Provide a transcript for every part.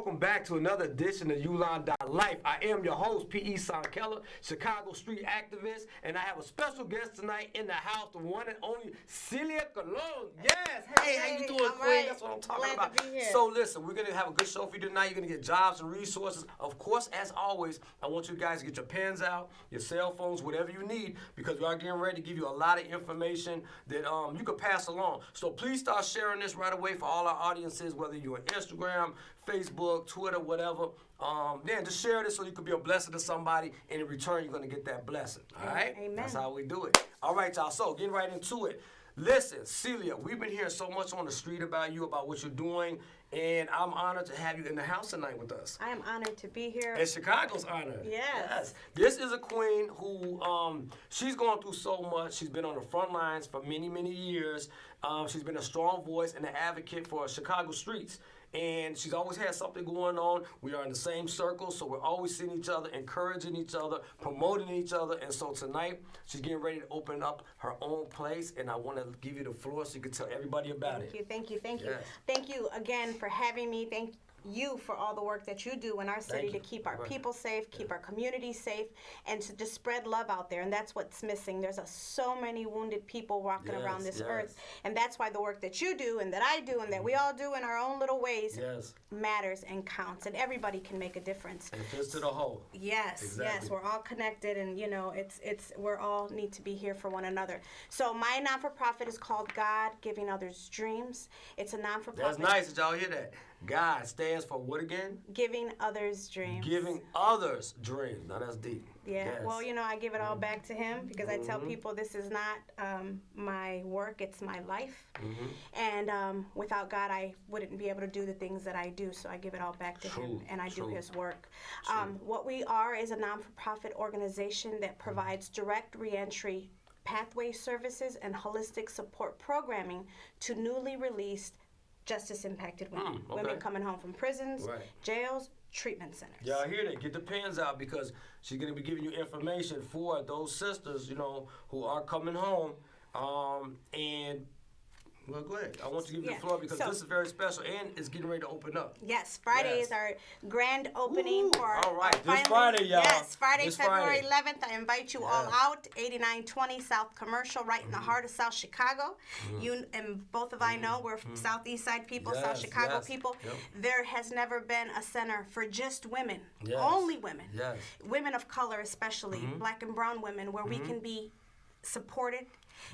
welcome back to another edition of Ulon.Life. I am your host, P.E. Son Keller, Chicago street activist, and I have a special guest tonight in the house, the one and only Celia Colon. Yes, hey, how you doing, Queen? Right. That's what I'm talking Glad about. to be here. So listen, we're going to have a good show for you tonight. You're going to get jobs and resources. Of course, as always, I want you guys to get your pens out, your cell phones, whatever you need, because we are getting ready to give you a lot of information that you can pass along. So please start sharing this right away for all our audiences, whether you're on Instagram, Facebook, Twitter, whatever. Then just share this so you can be a blessing to somebody, and in return, you're going to get that blessing. All right? Amen. That's how we do it. All right, y'all. So getting right into it. Listen, Celia, we've been hearing so much on the street about you, about what you're doing, and I'm honored to have you in the house tonight with us. I am honored to be here. And Chicago's honored. Yes. This is a queen who, she's gone through so much. She's been on the front lines for many, many years. She's been a strong voice and an advocate for Chicago streets. And she's always had something going on. We are in the same circle, so we're always seeing each other, encouraging each other, promoting each other. And so tonight, she's getting ready to open up her own place, and I want to give you the floor so you can tell everybody about it. Thank you. Yes. Thank you again for having me. Thank you for all the work that you do in our city to keep our people safe, keep our community safe, and to just spread love out there. And that's what's missing. There's so many wounded people walking around this earth. And that's why the work that you do and that I do and that we all do in our own little ways matters and counts. And everybody can make a difference. And fits to the whole. Yes, yes. We're all connected, and you know, we're all need to be here for one another. So my non-for-profit is called God Giving Others Dreams. It's a non-for-profit. That's nice. Did y'all hear that? God stands for what again? Giving others dreams. Giving others dreams. Now that's deep. Yeah. Yes. Well, you know, I give it all back to him because I tell people this is not my work, it's my life. And without God, I wouldn't be able to do the things that I do. So I give it all back to him, and I do his work. What we are is a non-for-profit organization that provides direct reentry pathway services and holistic support programming to newly released justice-impacted women. Women coming home from prisons, jails, treatment centers. Y'all hear that? Get the pens out because she's going to be giving you information for those sisters, you know, who are coming home. Well, go ahead. I want to give you the floor because this is very special and it's getting ready to open up. Yes, Friday is our grand opening for our this Friday, y'all. Yes, Friday, February 11th. I invite you all out. 8920 South Commercial, right in the heart of South Chicago. You and both of I know we're Southeast Side people, South Chicago people. There has never been a center for just women, only women, women of color especially, black and brown women, where we can be supported,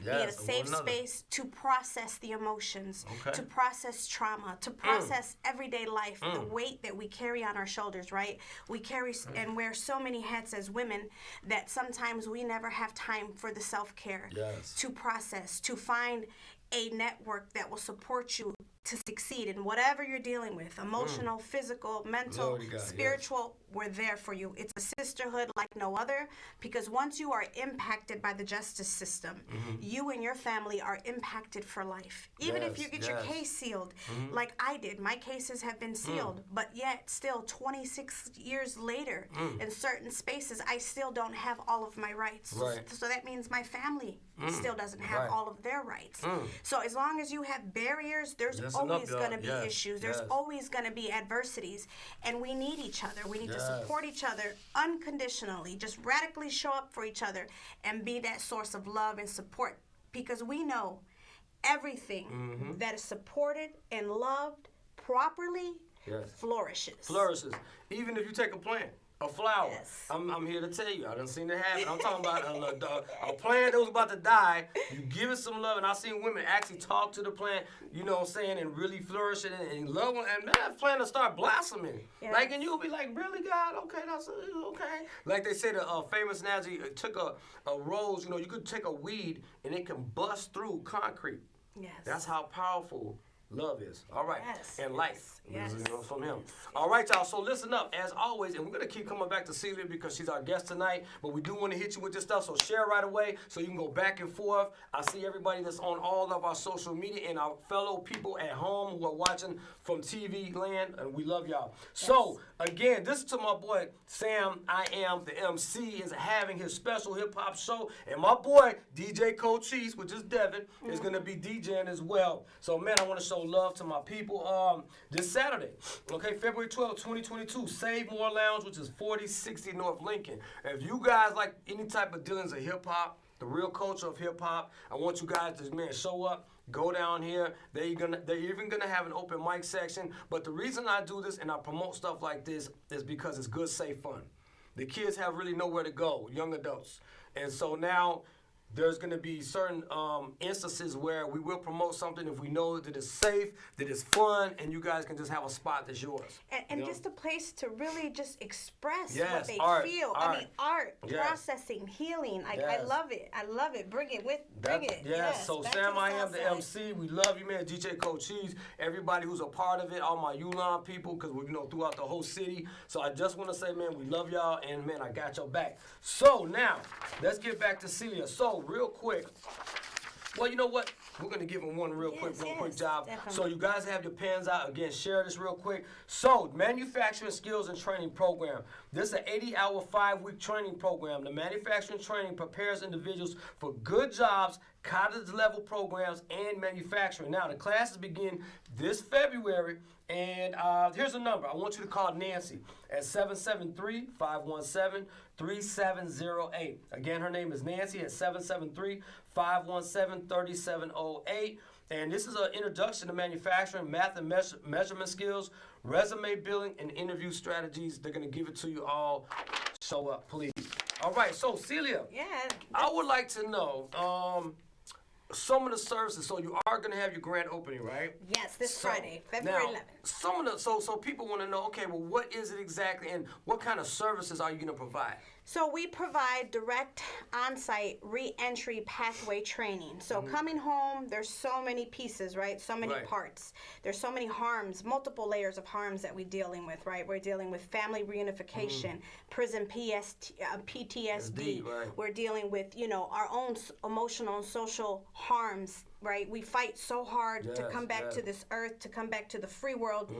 be in a safe space to process the emotions, to process trauma, to process everyday life, the weight that we carry on our shoulders, right? We carry and wear so many hats as women that sometimes we never have time for the self-care to process, to find a network that will support you to succeed in whatever you're dealing with, emotional, physical, mental, spiritual. We're there for you. It's a sisterhood like no other, because once you are impacted by the justice system, you and your family are impacted for life. Even if you get your case sealed, like I did, my cases have been sealed, but yet still 26 years later, in certain spaces, I still don't have all of my rights. So that means my family still doesn't have all of their rights. So as long as you have barriers, there's always going to be issues. There's always going to be adversities, and we need each other. We need to support each other unconditionally. Just radically show up for each other and be that source of love and support, because we know everything that is supported and loved properly flourishes. Even if you take a plant. A flower. I'm here to tell you. I done seen it happen. I'm talking about a plant that was about to die. You give it some love, and I've seen women actually talk to the plant, you know what I'm saying, and really flourish it and love it, and that plant will start blossoming. Like, and you'll be like, really, God? Okay, that's okay. Like they say, the famous analogy, took a rose, you know, you could take a weed, and it can bust through concrete. That's how powerful love is. All right. And life. From him. All right, y'all. So listen up, as always, and we're going to keep coming back to Celia because she's our guest tonight, but we do want to hit you with this stuff, so share right away so you can go back and forth. I see everybody that's on all of our social media and our fellow people at home who are watching from TV land, and we love y'all. So, again, this is to my boy, Sam, I Am, the MC, is having his special hip-hop show, and my boy, DJ Cochise, which is Devin, is going to be DJing as well. So, man, I want to show love to my people. This Saturday, okay, February 12th, 2022, Save More Lounge, which is 4060 North Lincoln. If you guys like any type of dealings of hip-hop, the real culture of hip-hop, I want you guys to, man, show up. Go down here. They're even gonna have an open mic section. But the reason I do this and I promote stuff like this is because it's good, safe fun. The kids have really nowhere to go, young adults. And so now there's going to be certain instances where we will promote something if we know that it's safe, that it's fun, and you guys can just have a spot that's yours. And just a place to really just express yes, what they feel. Art. I mean, art, yes. processing, healing. Yes. I love it. I love it. Bring it. Yes. So Sam, I am the MC. We love you, man. DJ Coach Cheese. Everybody who's a part of it, all my Ulon people, because we're throughout the whole city. So I just want to say, man, we love y'all, and man, I got your back. So now, let's get back to Celia. So real quick, well, you know what? We're going to give them one real quick job. Definitely. So you guys have your pens out. Again, share this real quick. So, Manufacturing Skills and Training Program. This is an 80-hour, 5-week training program. The manufacturing training prepares individuals for good jobs, college-level programs, and manufacturing. Now, the classes begin this February, and here's a number. I want you to call Nancy at 773-517-3708. Again, her name is Nancy at 773-517-3708. And this is an introduction to manufacturing, math and measurement skills, resume building, and interview strategies. They're going to give it to you all. Show up, please. All right, so Celia, I would like to know some of the services. So you are going to have your grand opening, right? Yes, this Friday, February 11th. Some of the so people want to know, okay, well, what is it exactly, and what kind of services are you going to provide? So we provide direct on-site re-entry pathway training. So coming home, there's so many pieces, right? So many parts. There's so many harms, multiple layers of harms that we're dealing with, right? We're dealing with family reunification, prison PTSD. We're dealing with, our own emotional and social harms, right? We fight so hard to come back to this earth, to come back to the free world,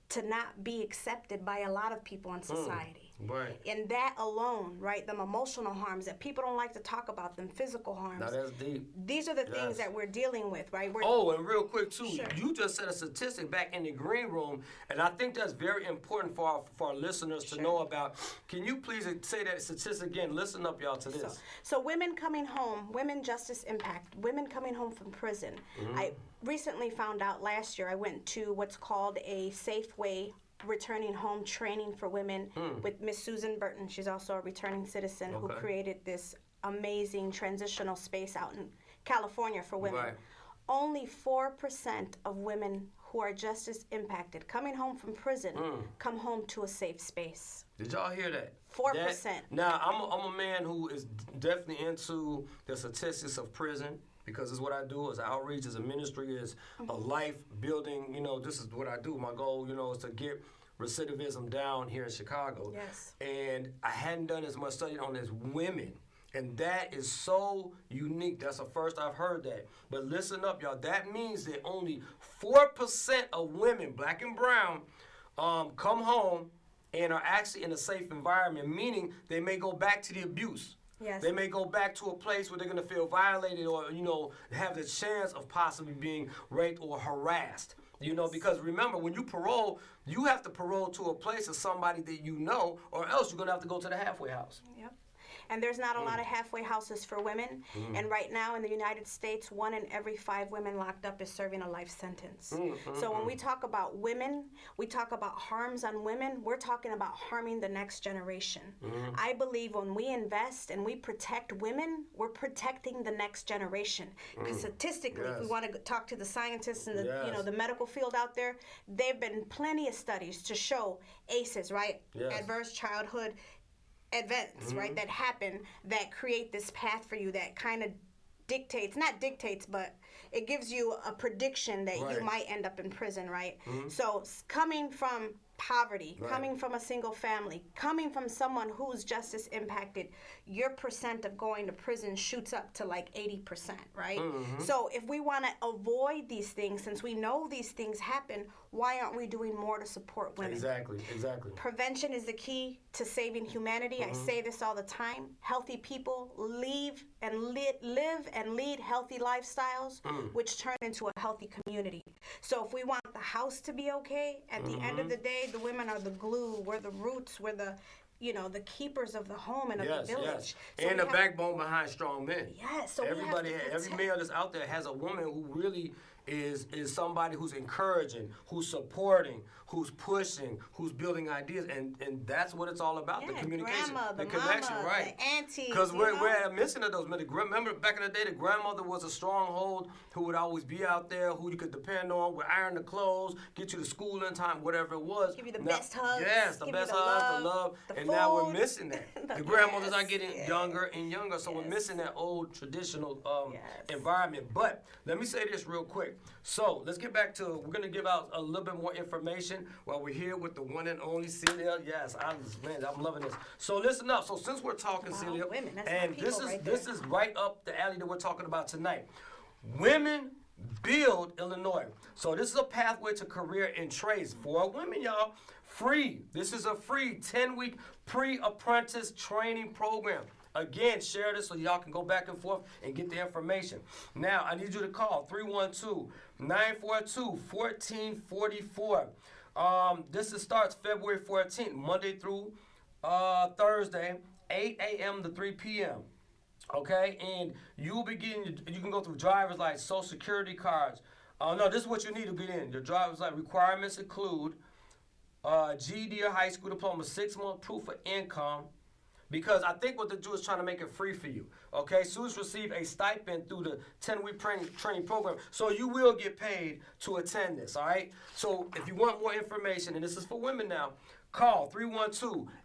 to not be accepted by a lot of people in society. Right. And that alone, right, them emotional harms that people don't like to talk about, them physical harms. Now that's deep. These are the things that we're dealing with, right? And real quick too, you just said a statistic back in the green room, and I think that's very important for our listeners to know about. Can you please say that statistic again? Listen up, y'all, to this. So women coming home, women justice impact, women coming home from prison. I recently found out last year, I went to what's called a Safe Way returning home training for women with Miss Susan Burton. She's also a returning citizen who created this amazing transitional space out in California for women. Only 4% of women who are justice impacted coming home from prison come home to a safe space. Did y'all hear that? 4%. Now, I'm a man who is definitely into the statistics of prison, because it's what I do as outreach, as a ministry, as a life building. This is what I do. My goal, is to get recidivism down here in Chicago. Yes. And I hadn't done as much study on as women. And that is so unique. That's the first I've heard that. But listen up, y'all. That means that only 4% of women, black and brown, come home and are actually in a safe environment, meaning they may go back to the abuse. Yes. They may go back to a place where they're going to feel violated or, have the chance of possibly being raped or harassed. Because remember, when you parole, you have to parole to a place of somebody that you know, or else you're going to have to go to the halfway house. Yep. And there's not a lot of halfway houses for women. And right now in the United States, 1 in every 5 women locked up is serving a life sentence. So when we talk about women, we talk about harms on women, we're talking about harming the next generation. I believe when we invest and we protect women, we're protecting the next generation. Because statistically, if we want to talk to the scientists and the the medical field out there, there've been plenty of studies to show ACEs, right? Adverse childhood events, right, that happen, that create this path for you, that kind of but it gives you a prediction that you might end up in prison, right? So coming from poverty, coming from a single family, coming from someone who's justice impacted, your percent of going to prison shoots up to like 80%, right? So if we want to avoid these things, since we know these things happen, why aren't we doing more to support women? Exactly. Prevention is the key. to saving humanity. I say this all the time. Healthy people live and lead healthy lifestyles, which turn into a healthy community. So if we want the house to be okay, at the end of the day, the women are the glue. We're the roots. We're the the keepers of the home and of the village. So and the backbone behind strong men. Yes. So every male that's out there has a woman who really is somebody who's encouraging, who's supporting, who's pushing, who's building ideas, and that's what it's all about, the communication, grandma, the connection, mama, right? The auntie. Because we're missing of those men. Remember back in the day, the grandmother was a stronghold who would always be out there, who you could depend on, would iron the clothes, get you to school in time, whatever it was. Give you the best hugs. Yes, the best hugs, the love, and now we're missing that. The grandmothers are getting younger and younger, so we're missing that old traditional environment. But let me say this real quick. So let's get back to, we're going to give out a little bit more information while we're here with the one and only Celia. Yes, I'm loving this. So listen up. So since we're talking, Celia, women, that's and this is right up the alley that we're talking about tonight. Women Build Illinois. So this is a pathway to career in trades for women, y'all. Free. This is a free 10-week pre-apprentice training program. Again, share this so y'all can go back and forth and get the information. Now, I need you to call 312-942-1444. This starts February 14th, Monday through Thursday, 8 a.m. to 3 p.m. Okay? And you can go through driver's license, social security cards. No, this is what you need to get in. Your driver's license requirements include GED or high school diploma, 6-month proof of income. Because I think what the Jew is trying to make it free for you. Okay, students receive a stipend through the 10-week training program, so you will get paid to attend this, all right? So if you want more information, and this is for women now, call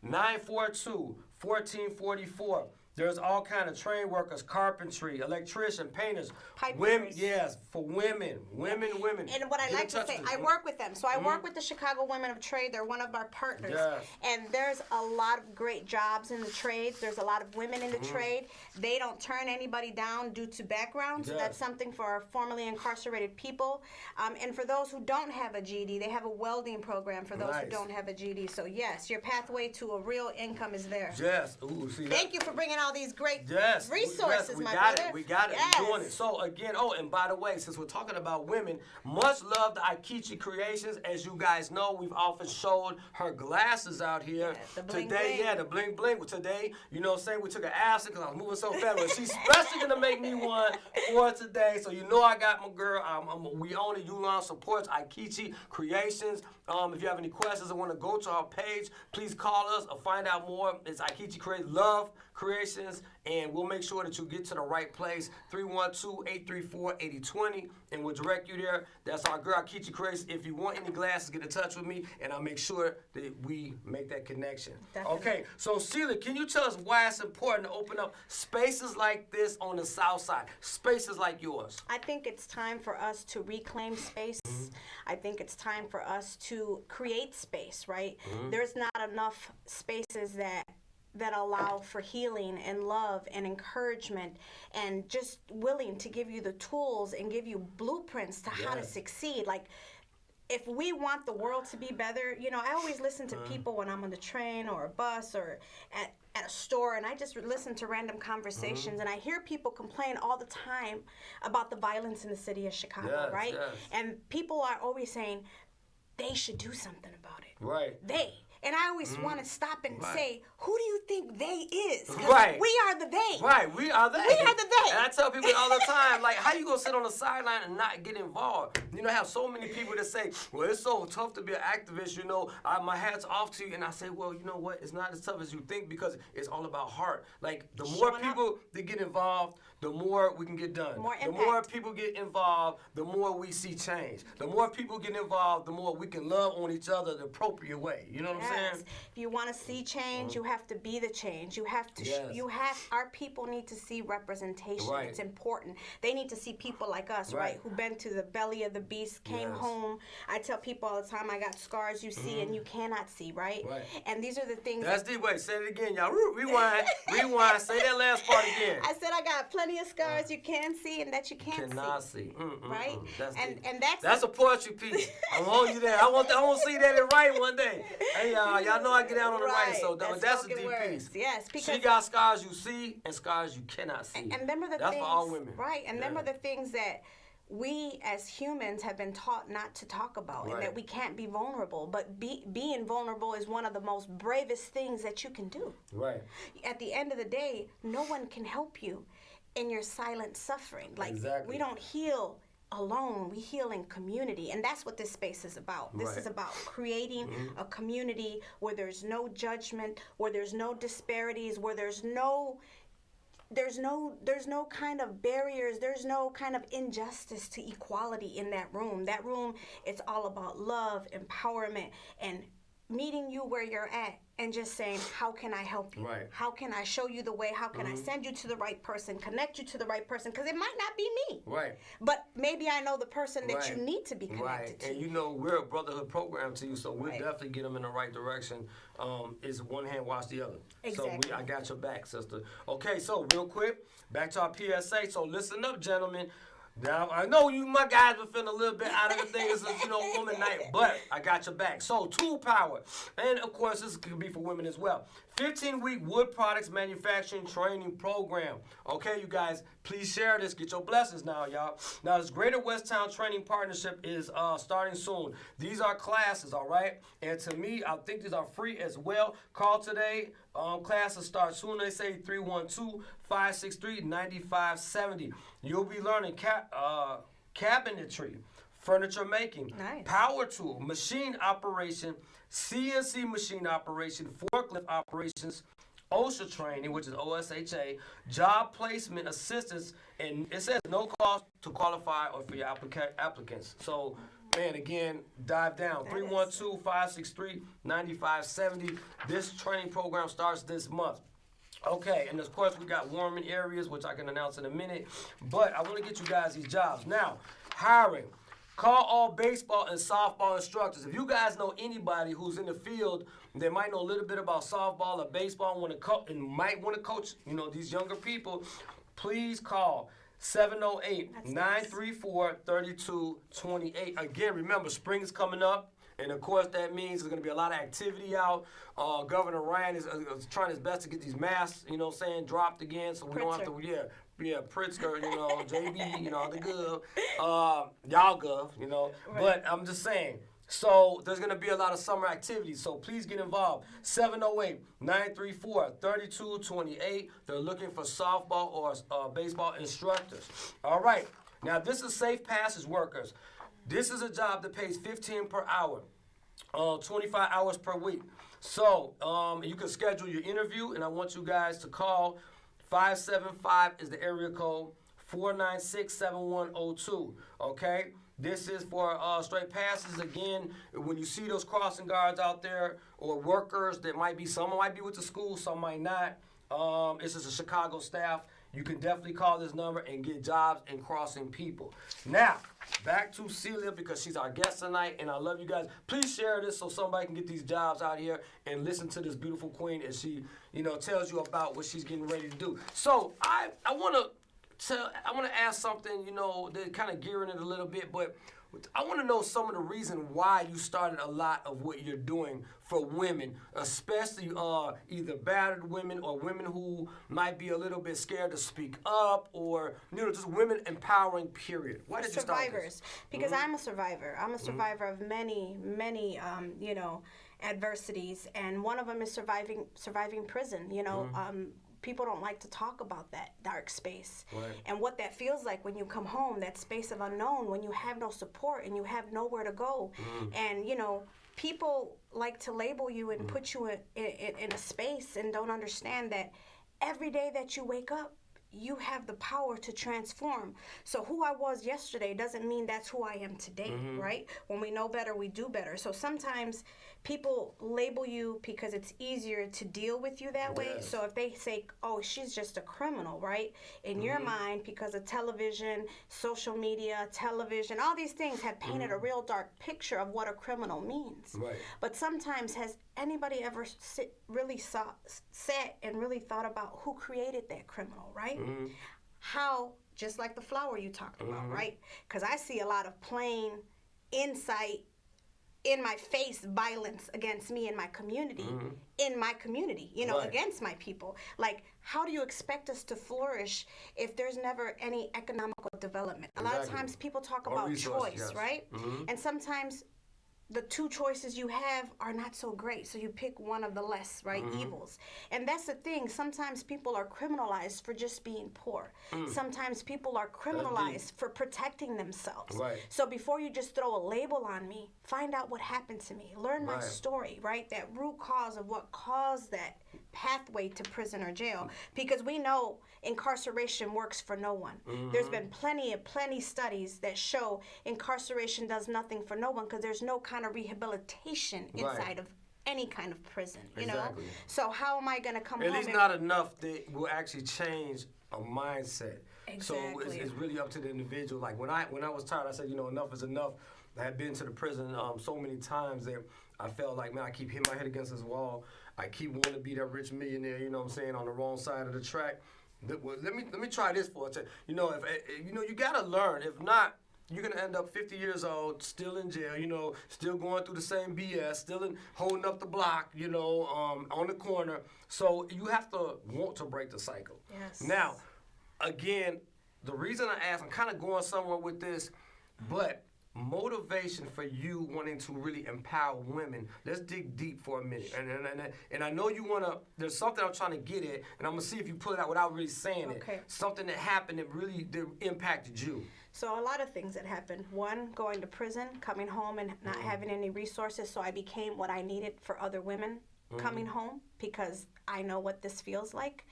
312-942-1444. There's all kind of train workers, carpentry, electrician, painters. Women, yes, for women. And what I like to say, I work with them. So I work with the Chicago Women of Trade. They're one of our partners. Yes. And there's a lot of great jobs in the trades. There's a lot of women in the trade. They don't turn anybody down due to background. So that's something for our formerly incarcerated people. And for those who don't have a GED, they have a welding program for those who don't have a GED. So yes, your pathway to a real income is there. Yes. Ooh, see that? Thank you for bringing all these great resources, we my got brother. We got it. We're doing it. So again, and by the way, since we're talking about women, much love to Aikichi Creations. As you guys know, we've often showed her glasses out here. The bling today, bling. the bling bling. Today, we took an acid because I was moving so fast. But she's especially gonna make me one for today. So I got my girl. We own it. Ulon supports Aikichi Creations. If you have any questions or want to go to our page, please call us or find out more. It's Aikichi Love Creations, and we'll make sure that you get to the right place. 312-834-8020, and we'll direct you there. That's our girl, Aikichi Creations. If you want any glasses, get in touch with me, and I'll make sure that we make that connection. Definitely. Okay, so Celia, can you tell us why it's important to open up spaces like this on the South Side, spaces like yours? I think it's time for us to reclaim space. I think it's time for us to create space, right? There's not enough spaces that allow for healing and love and encouragement and just willing to give you the tools and give you blueprints to how to succeed. Like, if we want the world to be better, I always listen to people when I'm on the train or a bus or at a store, and I just listen to random conversations, and I hear people complain all the time about the violence in the city of Chicago, right? Yes. And people are always saying they should do something about it. Right. And I always want to stop and say, who do you think they is? 'Cause we are the they. Right, we are they. We are the they. And I tell people all the time, like, how you gonna sit on the sideline and not get involved? I have so many people that say, well, it's so tough to be an activist, my hat's off to you. And I say, well, you know what? It's not as tough as you think because it's all about heart. Like, the more people that get involved, the more we can get done. The more people get involved, the more we see change. The more people get involved, the more we can love on each other the appropriate way. You know what I'm saying? If you want to see change, you have to be the change. You have to. Our people need to see representation. Right. It's important. They need to see people like us, right? Who've been to the belly of the beast, came home. I tell people all the time, I got scars you see and you cannot see, right? And these are the things. That's the way. Say it again, y'all. Rewind. Say that last part again. I said I got plenty of scars you can see and that you cannot see. Right? And that's a poetry piece. I want you there. I want to see that in writing one day. Hey, y'all. Y'all know I get down on the right. So that's a deep words. piece. Yes, because she got scars you see and scars you cannot see. And remember the that's things, for all women. Right, and remember the things that we as humans have been taught not to talk about, and that we can't be vulnerable. But being vulnerable is one of the most bravest things that you can do. Right. At the end of the day, no one can help you in your silent suffering. Like, we don't heal alone, we heal in community, and that's what this space is about. This is about creating a community where there's no judgment, where there's no disparities, where there's no kind of barriers, there's no kind of injustice to equality in that room. That room, it's all about love, empowerment, and meeting you where you're at and just saying, how can I help you? Right. How can I show you the way? How can I send you to the right person, connect you to the right person? Because it might not be me. Right. But maybe I know the person that you need to be connected to. And you know, we're a brotherhood program to you, so we'll definitely get them in the right direction. It's one hand wash the other. Exactly. So I got your back, sister. Okay, so real quick, back to our PSA. So listen up, gentlemen. Now, I know you, my guys, been feeling a little bit out of the thing. It's a, woman night, but I got your back. So, tool power. And, of course, this could be for women as well. 15-week wood products manufacturing training program. Okay, you guys, please share this. Get your blessings now, y'all. Now, this Greater Westtown Training Partnership is starting soon. These are classes, all right? And to me, I think these are free as well. Call today. Classes start soon. They say 312-563-9570. You'll be learning cabinetry, furniture making, power tool, machine operation, CNC machine operation, forklift operations, OSHA training, which is OSHA, job placement assistance, and it says no cost to qualify or for your applicants. So, man, again, dive down. 312-563-9570. This training program starts this month. Okay, and of course we got warming areas, which I can announce in a minute. But I want to get you guys these jobs. Now, hiring. Call all baseball and softball instructors. If you guys know anybody who's in the field that might know a little bit about softball or baseball and might want to coach, these younger people, please call 708-934-3228. Again, remember, spring is coming up. And, of course, that means there's going to be a lot of activity out. Governor Ryan is trying his best to get these masks, dropped again. So we don't have to, Pritzker, JB, the good. Y'all gov, Right. But I'm just saying. So there's going to be a lot of summer activities. So please get involved. 708-934-3228. They're looking for softball or baseball instructors. All right. Now, this is Safe Passage workers. This is a job that pays $15 per hour, 25 hours per week. So you can schedule your interview, and I want you guys to call 575 is the area code, 496-7102, okay? This is for straight passes. Again, when you see those crossing guards out there or workers that some might be with the school, some might not. This is a Chicago staff. You can definitely call this number and get jobs in crossing people. Now, back to Celia because she's our guest tonight, and I love you guys. Please share this so somebody can get these jobs out here and listen to this beautiful queen as she, tells you about what she's getting ready to do. So I want to ask something, that kind of gearing it a little bit, but I want to know some of the reason why you started a lot of what you're doing for women, especially either battered women or women who might be a little bit scared to speak up, or just women empowering. Period. Why did you start this? Survivors, because I'm a survivor. I'm a survivor of many, adversities, and one of them is surviving prison. People don't like to talk about that dark space and what that feels like when you come home, that space of unknown, when you have no support and you have nowhere to go. And, people like to label you and put you in a space and don't understand that every day that you wake up, you have the power to transform. So who I was yesterday doesn't mean that's who I am today, right? When we know better, we do better. So sometimes people label you because it's easier to deal with you that way. So if they say, oh, she's just a criminal, right? In your mind, because of television, social media, all these things have painted a real dark picture of what a criminal means. Right. But sometimes, has anybody ever sat and really thought about who created that criminal, right? How, just like the flower you talked about, right? Because I see a lot of plain insight in my face violence against me and my community, you know, against my people. Like, how do you expect us to flourish if there's never any economical development? A lot of times people talk about choice, right? And sometimes the two choices you have are not so great, so you pick one of the less, right, evils. And that's the thing. Sometimes people are criminalized for just being poor. Sometimes people are criminalized for protecting themselves. Right. So before you just throw a label on me, find out what happened to me. Learn my story, right? That root cause of what caused that pathway to prison or jail. Because we know incarceration works for no one. There's been plenty studies that show incarceration does nothing for no one, because there's no kind of rehabilitation inside of any kind of prison, you know? So how am I going to come home? At least not enough that will actually change a mindset. Exactly. So it's really up to the individual. Like when I was tired, I said, you know, enough is enough. I had been to the prison so many times that I felt like, man, I keep hitting my head against this wall. I keep wanting to be that rich millionaire, you know what I'm saying, on the wrong side of the track. Let me try this for a time. You know, you know, you gotta learn. If not, you're gonna end up 50 years old, still in jail. You know, still going through the same BS, holding up the block. You know, on the corner. So you have to want to break the cycle. Yes. Now, again, the reason I asked, I'm kind of going somewhere with this, but motivation for you wanting to really empower women. Let's dig deep for a minute. And I know you want to, there's something I'm trying to get at, and I'm going to see if you pull it out without really saying it. Something that happened that really impacted you. So a lot of things that happened. One, going to prison, coming home and not having any resources, so I became what I needed for other women coming home, because I know what this feels like.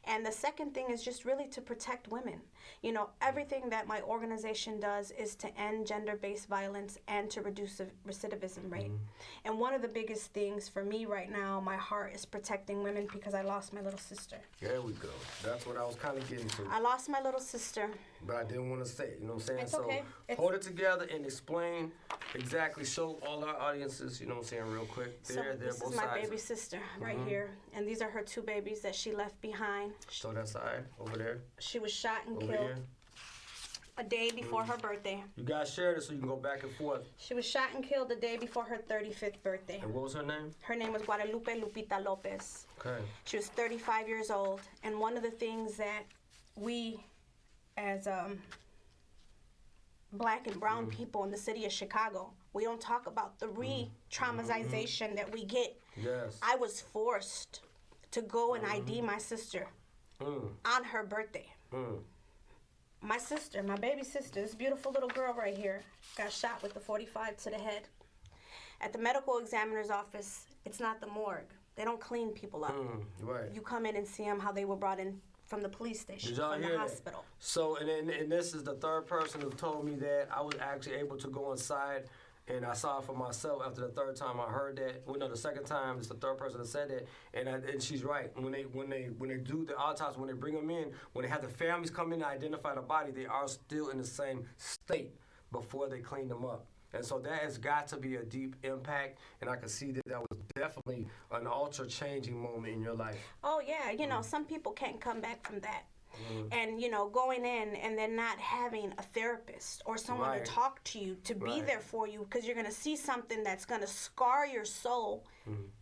And the second thing is just really to protect women. You know, everything that my organization does is to end gender-based violence and to reduce the recidivism rate. And one of the biggest things for me right now, my heart is protecting women, because I lost my little sister. There we go. That's what I was kind of getting to. I lost my little sister. But I didn't want to say it, you know what I'm saying? It's okay. Hold it together and explain exactly, show all our audiences, you know what I'm saying, real quick. This is my baby sister right here. And these are her two babies that she left behind. So that side, over there. She was shot and over killed here. A day before her birthday. You guys share this so you can go back and forth. She was shot and killed the day before her 35th birthday. And what was her name? Her name was Guadalupe Lupita Lopez. Okay. She was 35 years old. And one of the things that we, as Black and brown people in the city of Chicago, we don't talk about the re-traumatization that we get. Yes. I was forced to go and ID my sister on her birthday. My sister, my baby sister, this beautiful little girl right here, got shot with the .45 to the head. At the medical examiner's office, it's not the morgue. They don't clean people up. Right. You come in and see them how they were brought in from the police station, from the hospital. So, and this is the third person who told me that. I was actually able to go inside, and I saw it for myself after the third time I heard that. Well, no, the second time, it's the third person that said that, and she's right. When they do the autopsy, when they bring them in, when they have the families come in and identify the body, they are still in the same state before they clean them up. And so that has got to be a deep impact, and I can see that was definitely an ultra-changing moment in your life. Oh, yeah. You know, some people can't come back from that. And, you know, going in and then not having a therapist or someone to talk to you, to be there for you, because you're going to see something that's going to scar your soul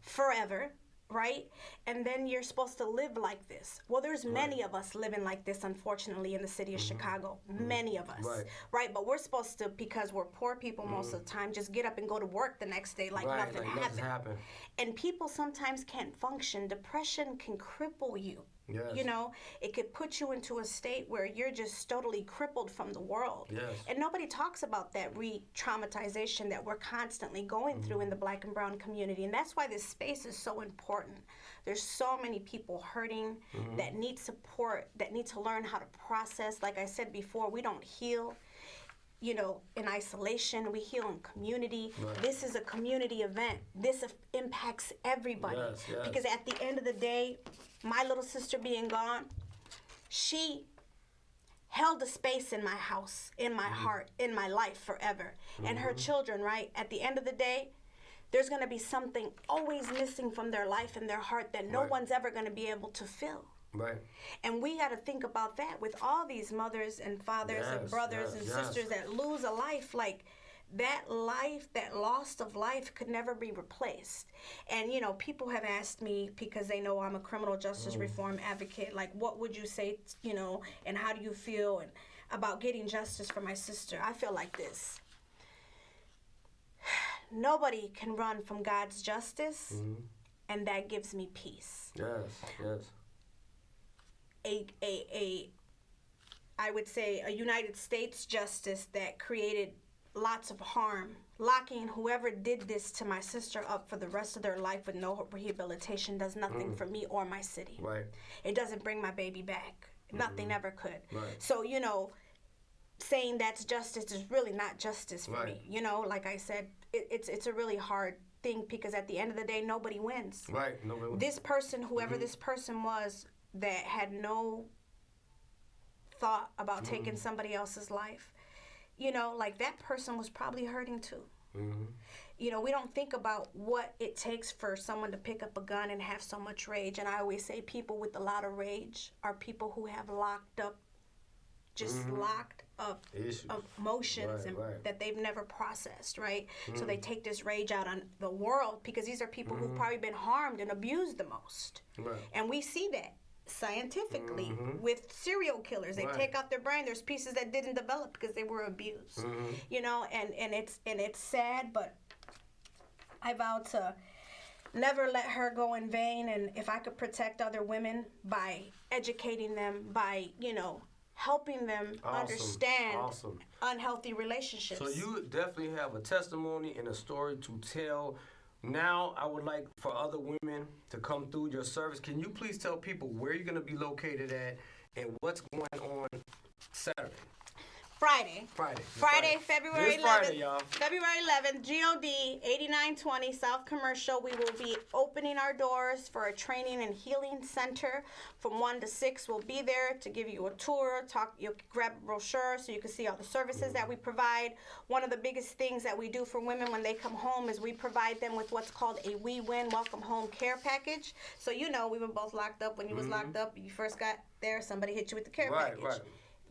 forever, right? And then you're supposed to live like this. Well, there's many of us living like this, unfortunately, in the city of Chicago. Many of us. Right? But we're supposed to, because we're poor people most of the time, just get up and go to work the next day like nothing happened. And people sometimes can't function. Depression can cripple you. Yes. You know, it could put you into a state where you're just totally crippled from the world. Yes. And nobody talks about that re-traumatization that we're constantly going through in the Black and brown community. And that's why this space is so important. There's so many people hurting that need support, that need to learn how to process. Like I said before, we don't heal, you know, in isolation. We heal in community. This is a community event. This impacts everybody. Because at the end of the day, my little sister being gone, she held a space in my house, in my heart, in my life forever. And her children, right? At the end of the day, there's going to be something always missing from their life and their heart that no one's ever going to be able to fill. Right. And we got to think about that with all these mothers and fathers and brothers and sisters that lose a life. Like, that life, that loss of life could never be replaced. And, you know, people have asked me, because they know I'm a criminal justice reform advocate, like, what would you say, you know, and how do you feel and about getting justice for my sister? I feel like this. Nobody can run from God's justice, and that gives me peace. Yes. I would say a United States justice that created lots of harm, locking whoever did this to my sister up for the rest of their life with no rehabilitation does nothing for me or my city. Right. It doesn't bring my baby back. Nothing ever could. Right. So, you know, saying that's justice is really not justice for me. You know, like I said, it's a really hard thing, because at the end of the day, nobody wins. Right. Nobody wins. This person, whoever this person was, that had no thought about taking somebody else's life, you know, like, that person was probably hurting too. You know, we don't think about what it takes for someone to pick up a gun and have so much rage. And I always say people with a lot of rage are people who have locked up issues, emotions that they've never processed, right? So they take this rage out on the world, because these are people who've probably been harmed and abused the most. Right. And we see that scientifically with serial killers. They take out their brain. There's pieces that didn't develop because they were abused. You know, and it's sad, but I vow to never let her go in vain. And if I could protect other women by educating them, by, you know, helping them understand unhealthy relationships. So you definitely have a testimony and a story to tell. Now, I would like for other women to come through your service. Can you please tell people where you're going to be located at and what's going on Saturday? Friday, February 11th. Friday, y'all. February 11th, GOD, 8920 South Commercial. We will be opening our doors for a training and healing center from 1 to 6. We'll be there to give you a tour, you'll grab a brochure so you can see all the services that we provide. One of the biggest things that we do for women when they come home is we provide them with what's called a We Win Welcome Home Care Package. So, you know, we were both locked up. When you was locked up, you first got there, somebody hit you with the care package. Right.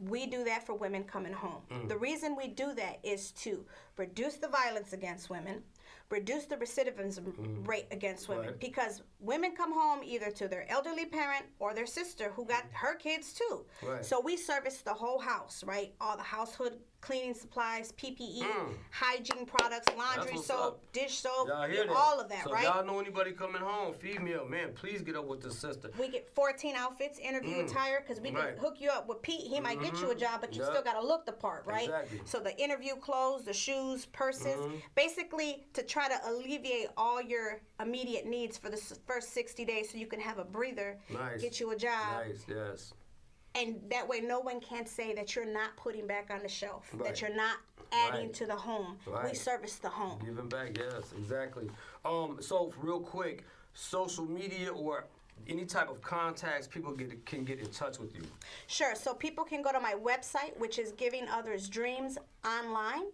We do that for women coming home. The reason we do that is to reduce the violence against women, reduce the recidivism rate against women, because women come home either to their elderly parent or their sister who got her kids too. So we service the whole house, right? All the household cleaning supplies, PPE, hygiene products, laundry soap, dish soap, all of that, right? So y'all know anybody coming home, female, man, please get up with the sister. We get 14 outfits, interview attire, because we can hook you up with Pete. He might get you a job, but you still got to look the part, right? Exactly. So the interview clothes, the shoes, purses, basically to try to alleviate all your immediate needs for the first 60 days so you can have a breather, get you a job. Yes. And that way no one can say that you're not putting back on the shelf, that you're not adding to the home. We service the home. Giving back, yes, exactly. So real quick, social media or any type of contacts people can get in touch with you? Sure. So people can go to my website, which is Giving Others Dreams online.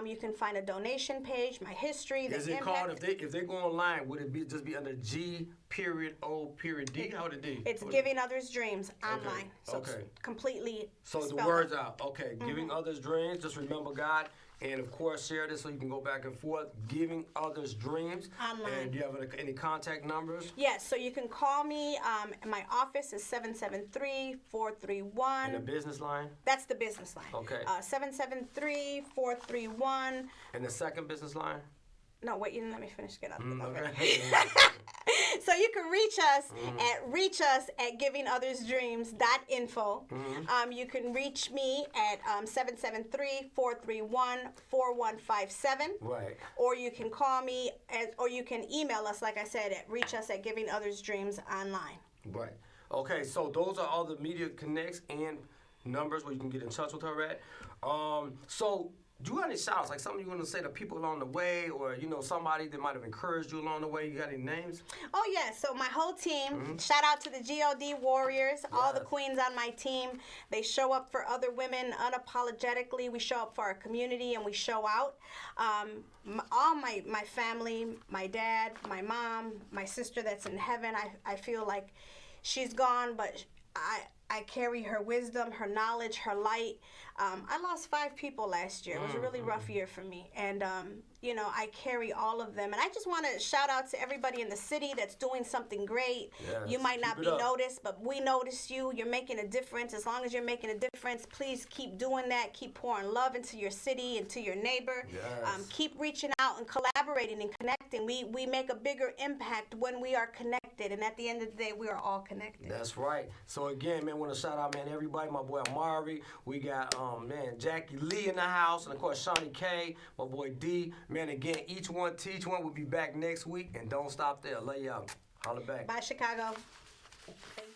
You can find a donation page, my history. Is it called, if they go online, would it just be under G.O.D? How would it be? It's Giving Others Dreams online. So it's completely So the word's out. Okay. Giving Others Dreams. Just remember God. And, of course, share this so you can go back and forth. Giving Others Dreams. Online. And do you have any contact numbers? Yes. So you can call me. My office is 773-431. And the business line? That's the business line. Okay. 773-431. And the second business line? No, wait, you didn't let me finish. Get out of the Okay. So you can reach us at givingothersdreams.info. You can reach me at 773-431-4157. Right. Or you can call me, or you can email us, like I said, at reach us at givingothersdreams.online. Right. Okay, so those are all the media connects and numbers where you can get in touch with her at. So do you have any shout-outs, like something you want to say to people along the way, or, you know, somebody that might have encouraged you along the way? You got any names? Oh, yeah. So my whole team, shout out to the GOD Warriors, all the queens on my team. They show up for other women unapologetically. We show up for our community, and we show out. All my family, my dad, my mom, my sister that's in heaven, I feel like she's gone, but I carry her wisdom, her knowledge, her light. I lost 5 people last year. It was a really rough year for me. And, you know, I carry all of them. And I just want to shout out to everybody in the city that's doing something great. Yes, you might not be noticed, but we notice you. You're making a difference. As long as you're making a difference, please keep doing that. Keep pouring love into your city and to your neighbor. Yes. Keep reaching out and collaborating and connecting. We make a bigger impact when we are connected. And at the end of the day, we are all connected. That's right. So, again, man, I want to shout out, man, everybody. My boy Amari. We got, man, Jackie Lee in the house. And, of course, Shawnee K, my boy D. Man, again, each one teach one. We'll be back next week. And don't stop there. Love y'all. Holla back. Bye, Chicago. Thank you.